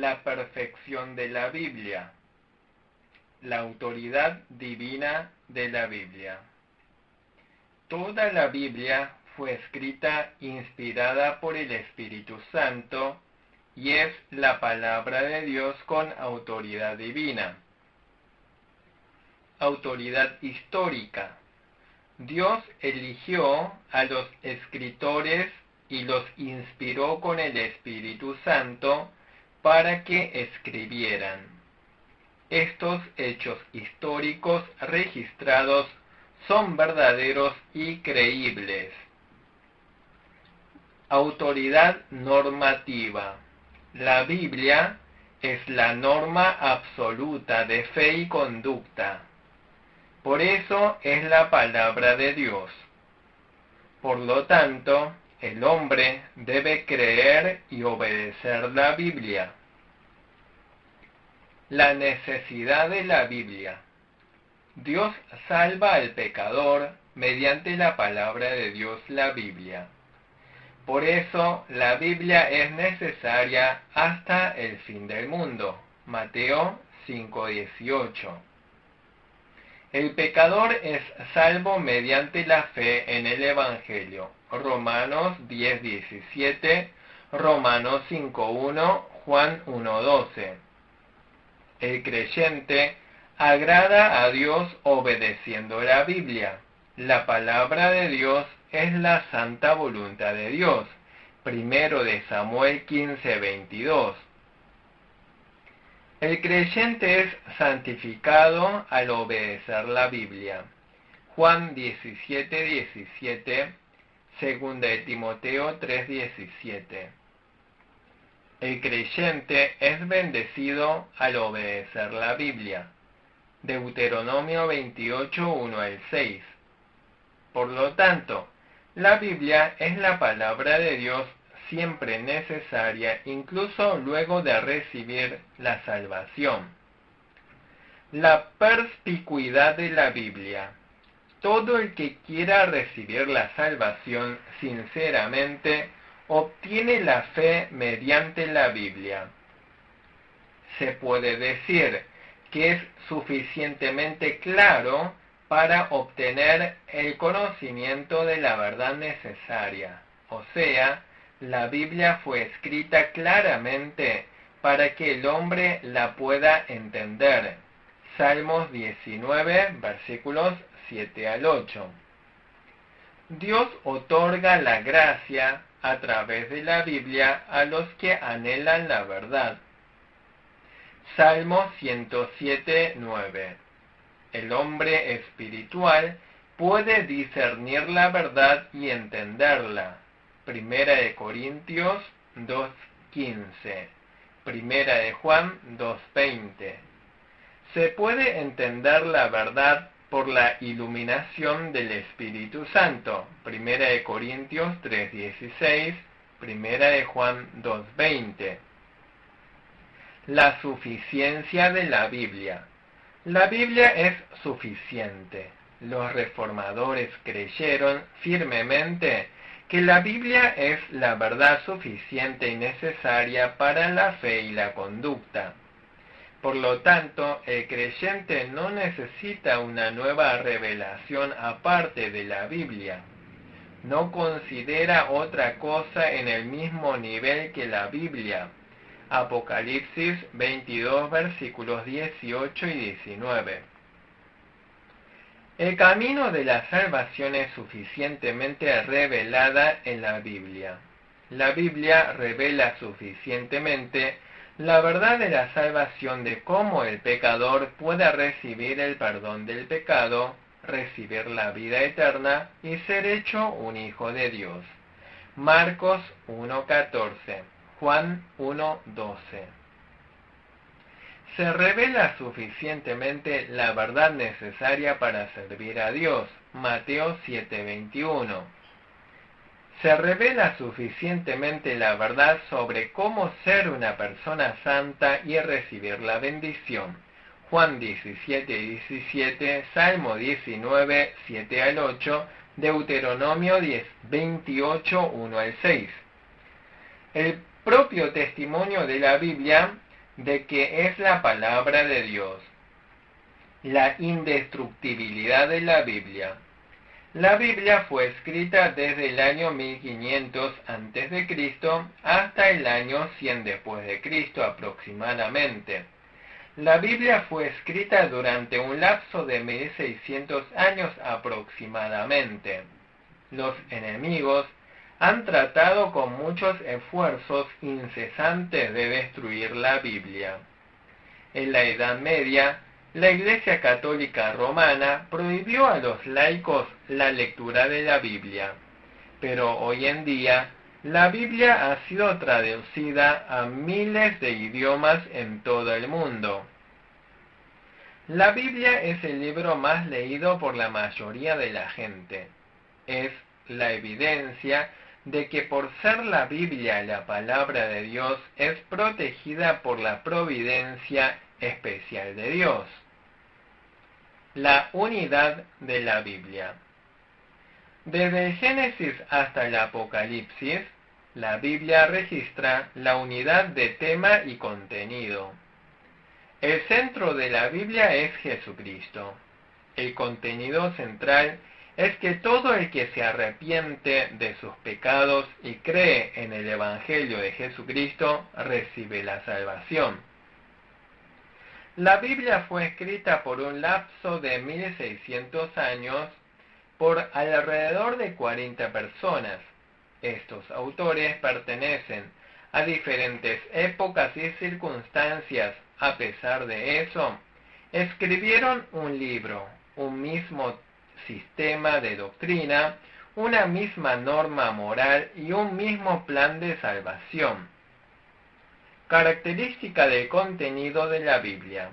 la perfección de la Biblia, la autoridad divina de la Biblia. Toda la Biblia fue escrita inspirada por el Espíritu Santo y es la palabra de Dios con autoridad divina. Autoridad histórica. Dios eligió a los escritores y los inspiró con el Espíritu Santo para que escribieran. Estos hechos históricos registrados son verdaderos y creíbles. Autoridad normativa. La Biblia es la norma absoluta de fe y conducta. Por eso es la palabra de Dios. Por lo tanto, el hombre debe creer y obedecer la Biblia. La necesidad de la Biblia. Dios salva al pecador mediante la palabra de Dios, la Biblia. Por eso la Biblia es necesaria hasta el fin del mundo. Mateo 5:18. El pecador es salvo mediante la fe en el Evangelio. Romanos 10:17, Romanos 5:1, Juan 1:12. El creyente agrada a Dios obedeciendo la Biblia. La palabra de Dios es la santa voluntad de Dios. 1 de Samuel 15:22. El creyente es santificado al obedecer la Biblia. Juan 17:17, 2 de Timoteo 3:17. El creyente es bendecido al obedecer la Biblia. Deuteronomio 28:1-6. Por lo tanto, la Biblia es la palabra de Dios siempre necesaria, incluso luego de recibir la salvación. La perspicuidad de la Biblia. Todo el que quiera recibir la salvación sinceramente obtiene la fe mediante la Biblia. Se puede decir que es suficientemente claro para obtener el conocimiento de la verdad necesaria. O sea, la Biblia fue escrita claramente para que el hombre la pueda entender. Salmos 19, versículos 7-8. Dios otorga la gracia a través de la Biblia a los que anhelan la verdad. Salmo 107:9. El hombre espiritual puede discernir la verdad y entenderla. 1 de Corintios 2:15. 1 de Juan 2:20. Se puede entender la verdad por la iluminación del Espíritu Santo. 1 de Corintios 3:16. 1 de Juan 2:20. La suficiencia de la Biblia. La Biblia es suficiente. Los reformadores creyeron firmemente que la Biblia es la verdad suficiente y necesaria para la fe y la conducta. Por lo tanto, el creyente no necesita una nueva revelación aparte de la Biblia. No considera otra cosa en el mismo nivel que la Biblia. Apocalipsis 22, versículos 18 y 19. El camino de la salvación es suficientemente revelada en la Biblia. La Biblia revela suficientemente la verdad de la salvación, de cómo el pecador puede recibir el perdón del pecado, recibir la vida eterna y ser hecho un hijo de Dios. Marcos 1:14, Juan 1:12. Se revela suficientemente la verdad necesaria para servir a Dios. Mateo 7:21. Se revela suficientemente la verdad sobre cómo ser una persona santa y recibir la bendición. Juan 17:17, Salmo 19, 7-8, Deuteronomio 28, 1-6. El propio testimonio de la Biblia de que es la palabra de Dios. La indestructibilidad de la Biblia. La Biblia fue escrita desde el año 1500 a.C. hasta el año 100 después de Cristo aproximadamente. La Biblia fue escrita durante un lapso de 1600 años aproximadamente. Los enemigos han tratado con muchos esfuerzos incesantes de destruir la Biblia. En la Edad Media, la Iglesia Católica Romana prohibió a los laicos la lectura de la Biblia, pero hoy en día la Biblia ha sido traducida a miles de idiomas en todo el mundo. La Biblia es el libro más leído por la mayoría de la gente. Es la evidencia de que por ser la Biblia la palabra de Dios, es protegida por la providencia especial de Dios. La unidad de la Biblia. Desde el Génesis hasta el Apocalipsis, la Biblia registra la unidad de tema y contenido. El centro de la Biblia es Jesucristo. El contenido central es que todo el que se arrepiente de sus pecados y cree en el Evangelio de Jesucristo recibe la salvación. La Biblia fue escrita por un lapso de 1600 años por alrededor de 40 personas. Estos autores pertenecen a diferentes épocas y circunstancias. A pesar de eso, escribieron un libro, un mismo sistema de doctrina, una misma norma moral y un mismo plan de salvación. Característica del contenido de la Biblia.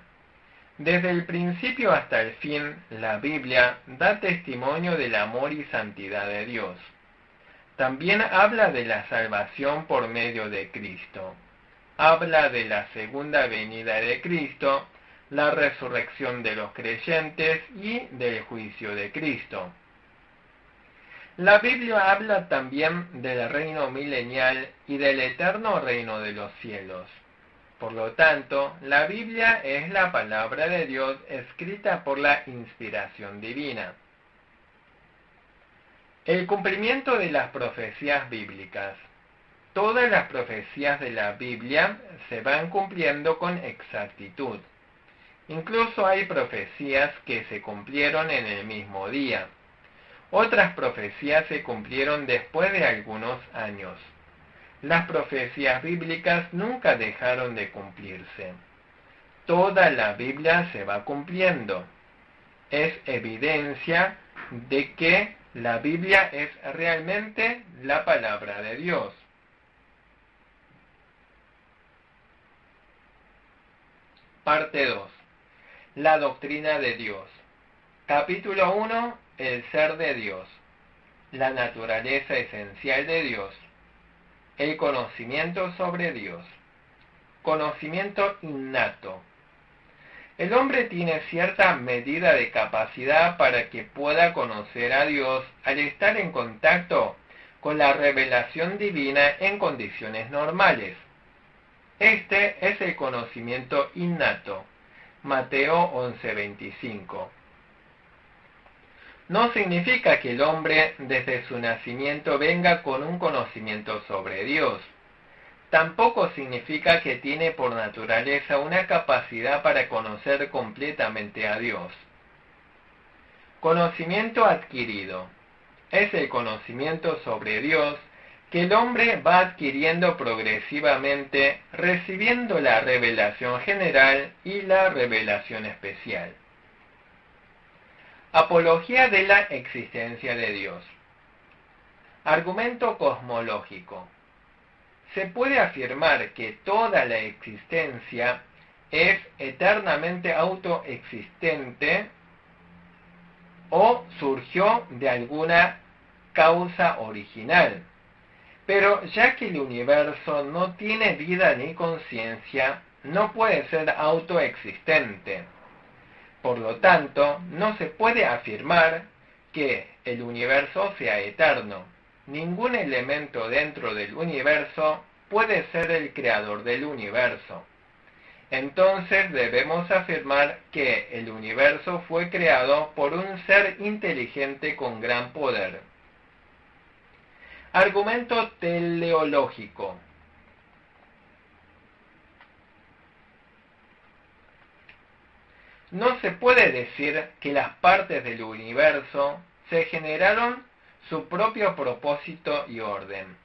Desde el principio hasta el fin, la Biblia da testimonio del amor y santidad de Dios. También habla de la salvación por medio de Cristo. Habla de la segunda venida de Cristo, la resurrección de los creyentes y del juicio de Cristo. La Biblia habla también del reino milenial y del eterno reino de los cielos. Por lo tanto, la Biblia es la palabra de Dios escrita por la inspiración divina. El cumplimiento de las profecías bíblicas. Todas las profecías de la Biblia se van cumpliendo con exactitud. Incluso hay profecías que se cumplieron en el mismo día. Otras profecías se cumplieron después de algunos años. Las profecías bíblicas nunca dejaron de cumplirse. Toda la Biblia se va cumpliendo. Es evidencia de que la Biblia es realmente la palabra de Dios. Parte 2. La doctrina de Dios. Capítulo 1. El ser de Dios. La naturaleza esencial de Dios. El conocimiento sobre Dios. Conocimiento innato. El hombre tiene cierta medida de capacidad para que pueda conocer a Dios al estar en contacto con la revelación divina en condiciones normales. Este es el conocimiento innato. Mateo 11:25. No significa que el hombre desde su nacimiento venga con un conocimiento sobre Dios. Tampoco significa que tiene por naturaleza una capacidad para conocer completamente a Dios. Conocimiento adquirido. Es el conocimiento sobre Dios que el hombre va adquiriendo progresivamente, recibiendo la revelación general y la revelación especial. Apología de la existencia de Dios. Argumento cosmológico. Se puede afirmar que toda la existencia es eternamente autoexistente o surgió de alguna causa original. Pero ya que el universo no tiene vida ni conciencia, no puede ser autoexistente. Por lo tanto, no se puede afirmar que el universo sea eterno. Ningún elemento dentro del universo puede ser el creador del universo. entonces debemos afirmar que el universo fue creado por un ser inteligente con gran poder. Argumento teleológico. No se puede decir que las partes del universo se generaron su propio propósito y orden.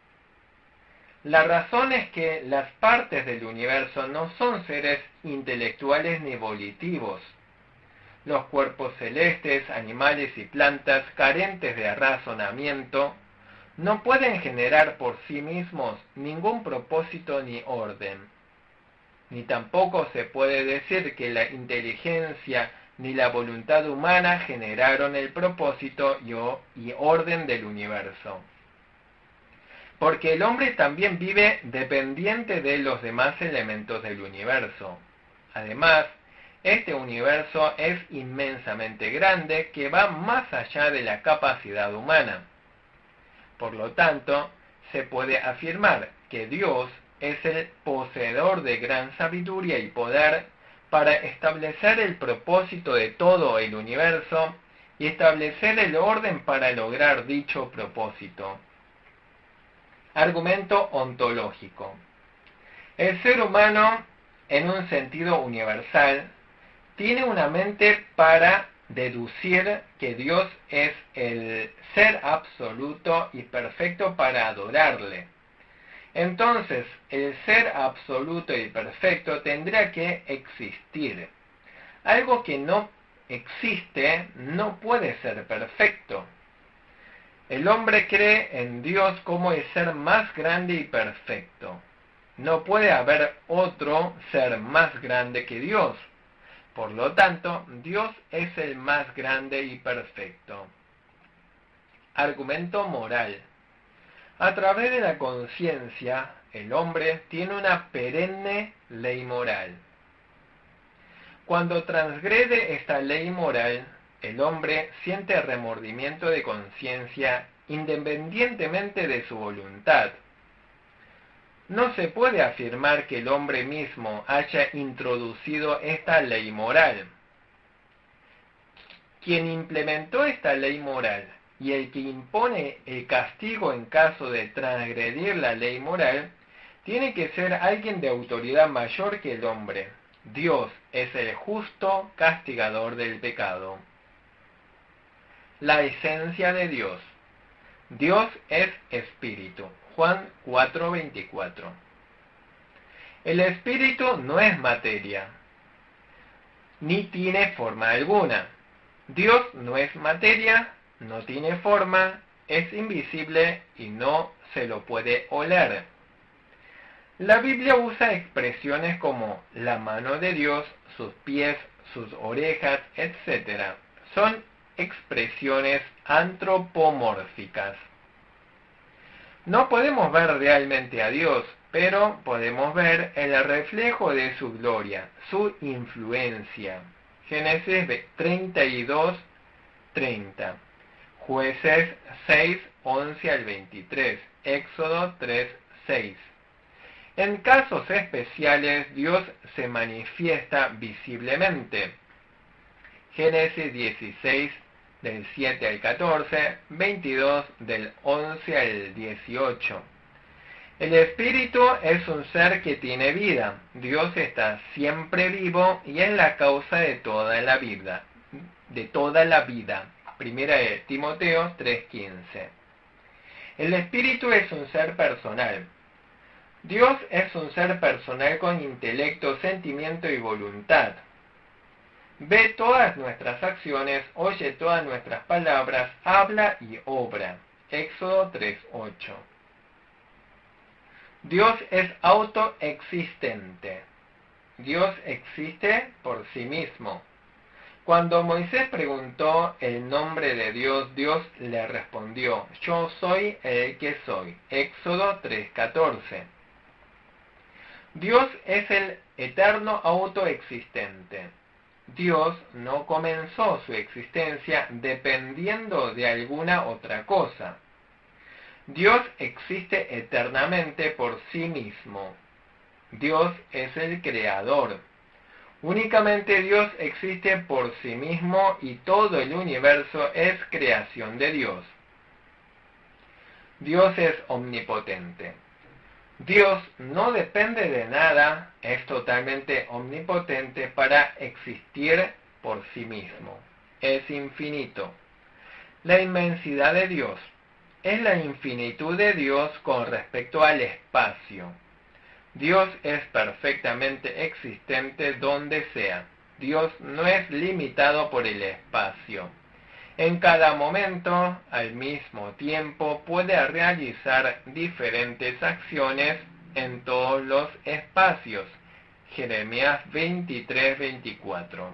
La razón es que las partes del universo no son seres intelectuales ni volitivos. Los cuerpos celestes, animales y plantas carentes de razonamiento no pueden generar por sí mismos ningún propósito ni orden. Ni tampoco se puede decir que la inteligencia ni la voluntad humana generaron el propósito y orden del universo. Porque el hombre también vive dependiente de los demás elementos del universo. Además, este universo es inmensamente grande que va más allá de la capacidad humana. Por lo tanto, se puede afirmar que Dios es el poseedor de gran sabiduría y poder para establecer el propósito de todo el universo y establecer el orden para lograr dicho propósito. Argumento ontológico. El ser humano, en un sentido universal, tiene una mente para deducir que Dios es el ser absoluto y perfecto para adorarle. Entonces, el ser absoluto y perfecto tendrá que existir. Algo que no existe no puede ser perfecto. El hombre cree en Dios como el ser más grande y perfecto. No puede haber otro ser más grande que Dios. Por lo tanto, Dios es el más grande y perfecto. Argumento moral. A través de la conciencia, el hombre tiene una perenne ley moral. Cuando transgrede esta ley moral, el hombre siente remordimiento de conciencia independientemente de su voluntad. No se puede afirmar que el hombre mismo haya introducido esta ley moral. Quien implementó esta ley moral y el que impone el castigo en caso de transgredir la ley moral, tiene que ser alguien de autoridad mayor que el hombre. Dios es el justo castigador del pecado. La esencia de Dios. Dios es espíritu. Juan 4:24. El espíritu no es materia, ni tiene forma alguna. Dios no es materia, no tiene forma, es invisible y no se lo puede oler. La Biblia usa expresiones como la mano de Dios, sus pies, sus orejas, etc. Son expresiones antropomórficas. No podemos ver realmente a Dios, pero podemos ver el reflejo de su gloria, su influencia. Génesis 32:30, Jueces 6:11 al 23, Éxodo 3:6. En casos especiales, Dios se manifiesta visiblemente. Génesis 16, del 7 al 14, 22, del 11 al 18. El espíritu es un ser que tiene vida. Dios está siempre vivo y es la causa de toda la vida. Primera de Timoteo 3:15. El espíritu es un ser personal. Dios es un ser personal con intelecto, sentimiento y voluntad. Ve todas nuestras acciones, oye todas nuestras palabras, habla y obra. Éxodo 3:8. Dios es autoexistente. Dios existe por sí mismo. Cuando Moisés preguntó el nombre de Dios, Dios le respondió: yo soy el que soy. Éxodo 3:14. Dios es el eterno autoexistente. Dios no comenzó su existencia dependiendo de alguna otra cosa. Dios existe eternamente por sí mismo. Dios es el creador. Únicamente Dios existe por sí mismo y todo el universo es creación de Dios. Dios es omnipotente. Dios no depende de nada, es totalmente omnipotente para existir por sí mismo. Es infinito. La inmensidad de Dios es la infinitud de Dios con respecto al espacio. Dios es perfectamente existente donde sea. Dios no es limitado por el espacio. En cada momento, al mismo tiempo, puede realizar diferentes acciones en todos los espacios. Jeremías 23:24.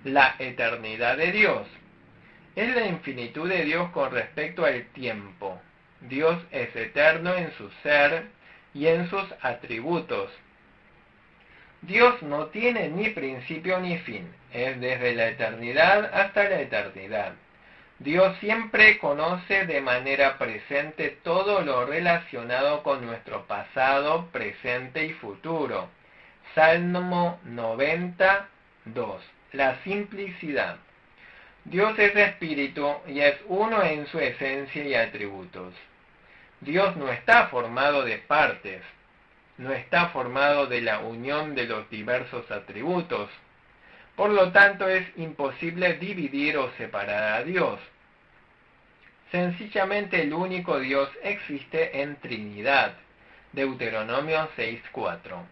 La eternidad de Dios es la infinitud de Dios con respecto al tiempo. Dios es eterno en su ser y en sus atributos. Dios no tiene ni principio ni fin, es desde la eternidad hasta la eternidad. Dios siempre conoce de manera presente todo lo relacionado con nuestro pasado, presente y futuro. Salmo 92. La simplicidad. Dios es espíritu y es uno en su esencia y atributos. Dios no está formado de partes, no está formado de la unión de los diversos atributos. Por lo tanto, es imposible dividir o separar a Dios. Sencillamente el único Dios existe en Trinidad. Deuteronomio 6:4.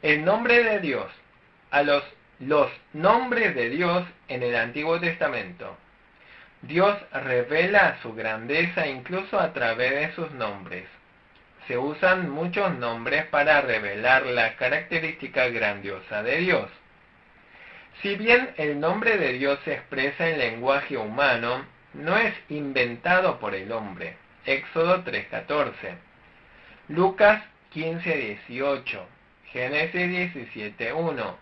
El nombre de Dios. Los nombres de Dios en el Antiguo Testamento. Dios revela su grandeza incluso a través de sus nombres. Se usan muchos nombres para revelar la característica grandiosa de Dios. Si bien el nombre de Dios se expresa en lenguaje humano, no es inventado por el hombre. Éxodo 3:14, Lucas 15:18, Génesis 17:1,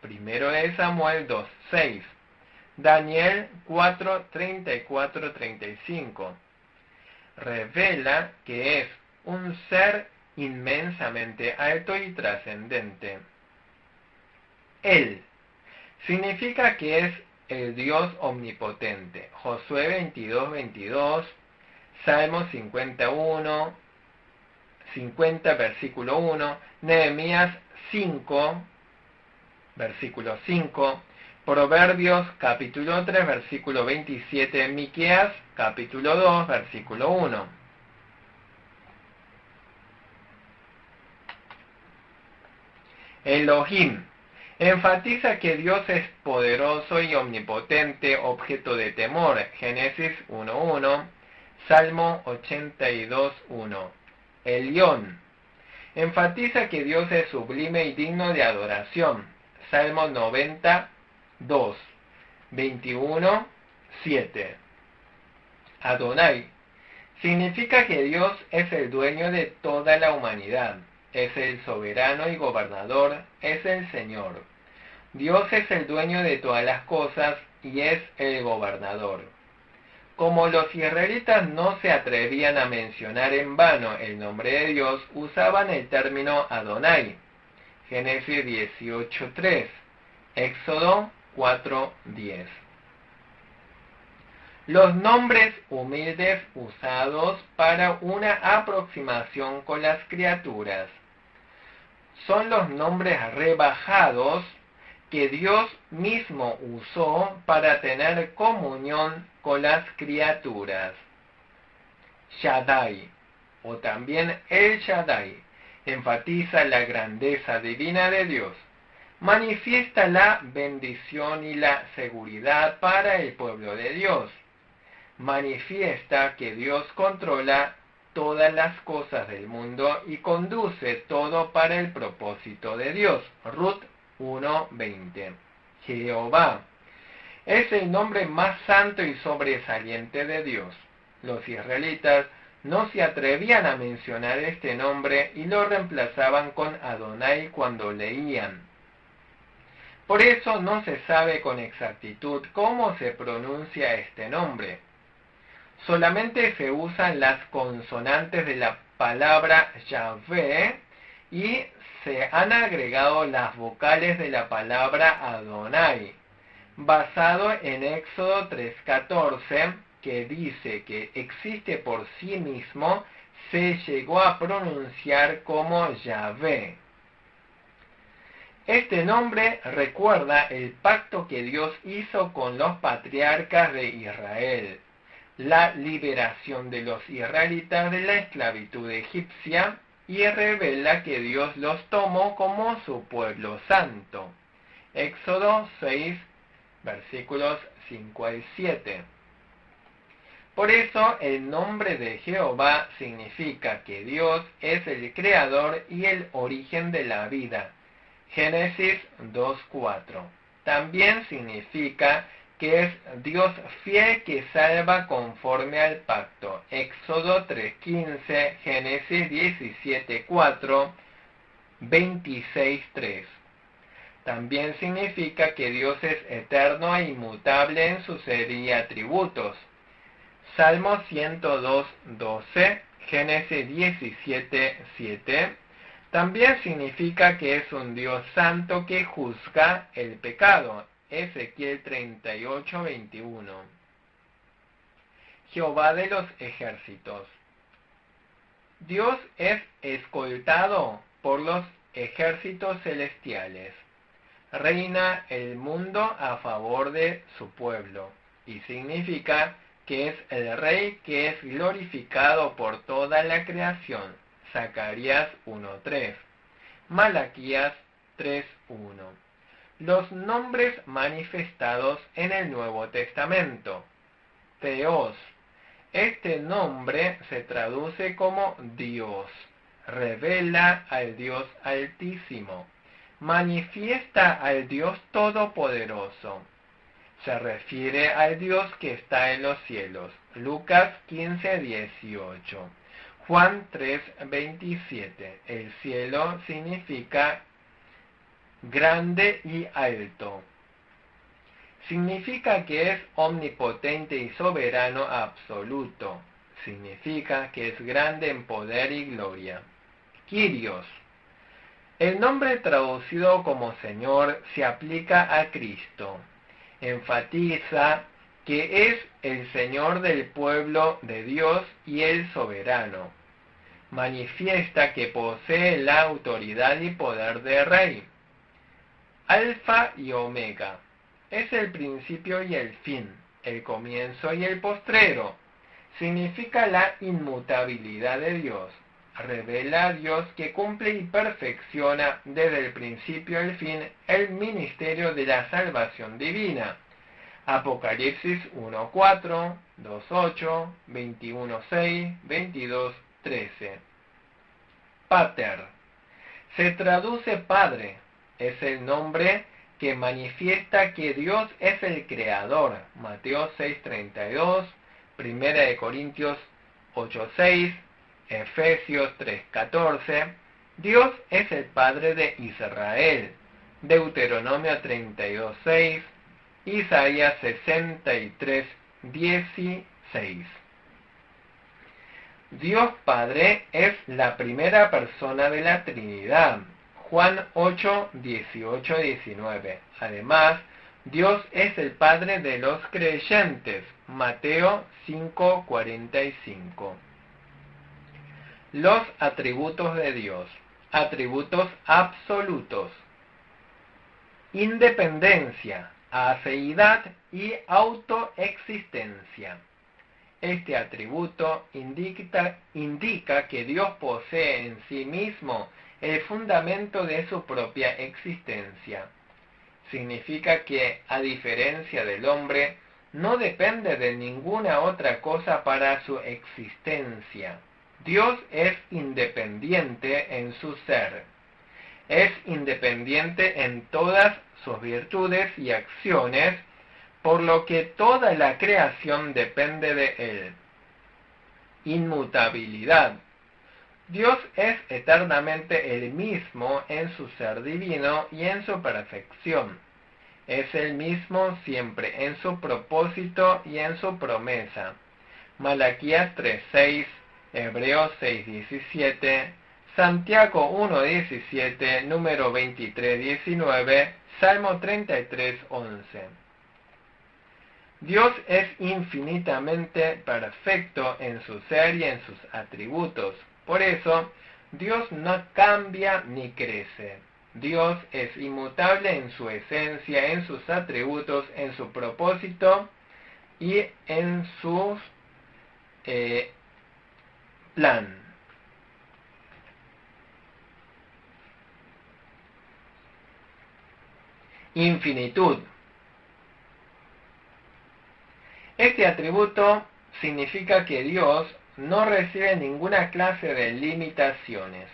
1 de Samuel 2:6, Daniel 4:34-35. Revela que es un ser inmensamente alto y trascendente. Él significa que es el Dios omnipotente. Josué 22:22, Salmo 50 versículo 1, Nehemías 5, versículo 5, Proverbios capítulo 3, versículo 27, Miqueas capítulo 2, versículo 1. Elohim enfatiza que Dios es poderoso y omnipotente, objeto de temor. Génesis 1:1, Salmo 82:1. Elión enfatiza que Dios es sublime y digno de adoración. Salmo 92, 21:7. Adonai significa que Dios es el dueño de toda la humanidad. Es el soberano y gobernador, es el Señor. Dios es el dueño de todas las cosas y es el gobernador. Como los israelitas no se atrevían a mencionar en vano el nombre de Dios, usaban el término Adonai. Génesis 18:3, Éxodo 4:10. Los nombres humildes usados para una aproximación con las criaturas son los nombres rebajados que Dios mismo usó para tener comunión con las criaturas. Shaddai, o también El Shaddai, enfatiza la grandeza divina de Dios, manifiesta la bendición y la seguridad para el pueblo de Dios, manifiesta que Dios controla todas las cosas del mundo y conduce todo para el propósito de Dios. Ruth 1:20. Jehová es el nombre más santo y sobresaliente de Dios. Los israelitas no se atrevían a mencionar este nombre y lo reemplazaban con Adonai cuando leían. Por eso no se sabe con exactitud cómo se pronuncia este nombre. Solamente se usan las consonantes de la palabra Yahvé y se han agregado las vocales de la palabra Adonai, basado en Éxodo 3:14, que dice que existe por sí mismo, se llegó a pronunciar como Yahvé. Este nombre recuerda el pacto que Dios hizo con los patriarcas de Israel, la liberación de los israelitas de la esclavitud egipcia, y revela que Dios los tomó como su pueblo santo. Éxodo 6, versículos 5 al 7. Por eso el nombre de Jehová significa que Dios es el creador y el origen de la vida. Génesis 2:4. También significa que es Dios fiel que salva conforme al pacto. Éxodo 3:15, Génesis 17:4, 26:3. También significa que Dios es eterno e inmutable en su ser y atributos. Salmo 102:12, Génesis 17:7. También significa que es un Dios santo que juzga el pecado. Ezequiel 38:21. Jehová de los ejércitos. Dios es escoltado por los ejércitos celestiales. Reina el mundo a favor de su pueblo, y significa que es el Rey que es glorificado por toda la creación. Zacarías 1:3. Malaquías 3:1. Los nombres manifestados en el Nuevo Testamento. Theos. Este nombre se traduce como Dios. Revela al Dios Altísimo. Manifiesta al Dios Todopoderoso. Se refiere al Dios que está en los cielos. Lucas 15:18. Juan 3:27. El cielo significa grande y alto. Significa que es omnipotente y soberano absoluto. Significa que es grande en poder y gloria. Kyrios. El nombre traducido como Señor se aplica a Cristo. Enfatiza que es el Señor del pueblo de Dios y el soberano. Manifiesta que posee la autoridad y poder de Rey. Alfa y Omega. Es el principio y el fin, el comienzo y el postrero. Significa la inmutabilidad de Dios. Revela a Dios que cumple y perfecciona desde el principio al fin el ministerio de la salvación divina. Apocalipsis 1:4, 2:8, 21:6, 22:13. Pater. Se traduce Padre. Es el nombre que manifiesta que Dios es el Creador. Mateo 6:32, 1 Corintios 8:6, Efesios 3:14. Dios es el Padre de Israel. Deuteronomio 32:6, Isaías 63:16. Dios Padre es la primera persona de la Trinidad. Juan 8:18-19. Además, Dios es el Padre de los creyentes. Mateo 5:45. Los atributos de Dios. Atributos absolutos. Independencia, aceidad y autoexistencia. Este atributo indica que Dios posee en sí mismo el fundamento de su propia existencia. Significa que, a diferencia del hombre, no depende de ninguna otra cosa para su existencia. Dios es independiente en su ser. Es independiente en todas sus virtudes y acciones, por lo que toda la creación depende de Él. Inmutabilidad. Dios es eternamente el mismo en su ser divino y en su perfección. Es el mismo siempre en su propósito y en su promesa. Malaquías 3:6, Hebreos 6:17, Santiago 1:17, número 23:19, Salmo 33:11. Dios es infinitamente perfecto en su ser y en sus atributos. Por eso, Dios no cambia ni crece. Dios es inmutable en su esencia, en sus atributos, en su propósito y en su plan. Infinitud. Este atributo significa que Dios no recibe ninguna clase de limitaciones.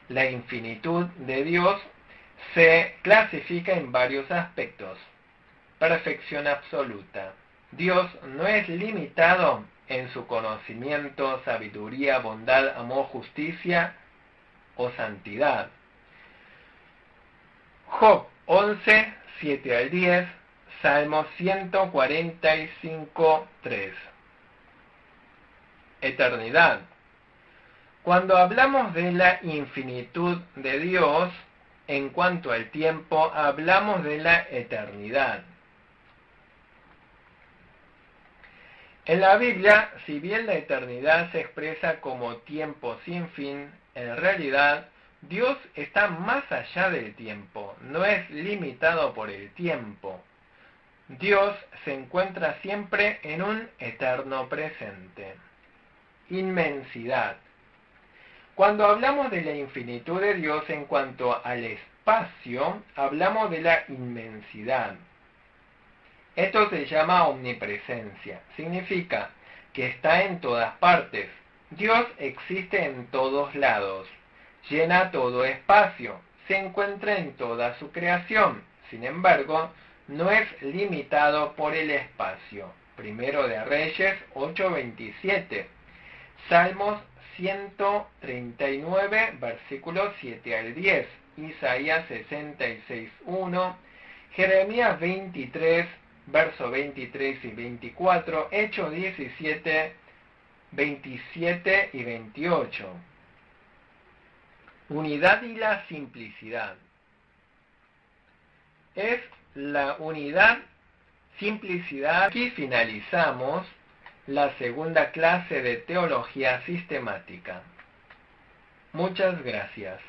La infinitud de Dios se clasifica en varios aspectos. Perfección absoluta. Dios no es limitado en su conocimiento, sabiduría, bondad, amor, justicia o santidad. Job 11, 7 al 10, Salmo 145, 3. Eternidad. Cuando hablamos de la infinitud de Dios, en cuanto al tiempo, hablamos de la eternidad. En la Biblia, si bien la eternidad se expresa como tiempo sin fin, en realidad Dios está más allá del tiempo, no es limitado por el tiempo. Dios se encuentra siempre en un eterno presente. Inmensidad. Cuando hablamos de la infinitud de Dios en cuanto al espacio, hablamos de la inmensidad. Esto se llama omnipresencia. Significa que está en todas partes. Dios existe en todos lados. Llena todo espacio. Se encuentra en toda su creación. Sin embargo, no es limitado por el espacio. Primero de Reyes 8:27. Salmos 139, versículos 7 al 10. Isaías 66:1. Jeremías 23, versos 23 y 24. Hechos 17, 27 y 28. Unidad y la simplicidad. Es la unidad, simplicidad. Aquí finalizamos la segunda clase de teología sistemática. Muchas gracias.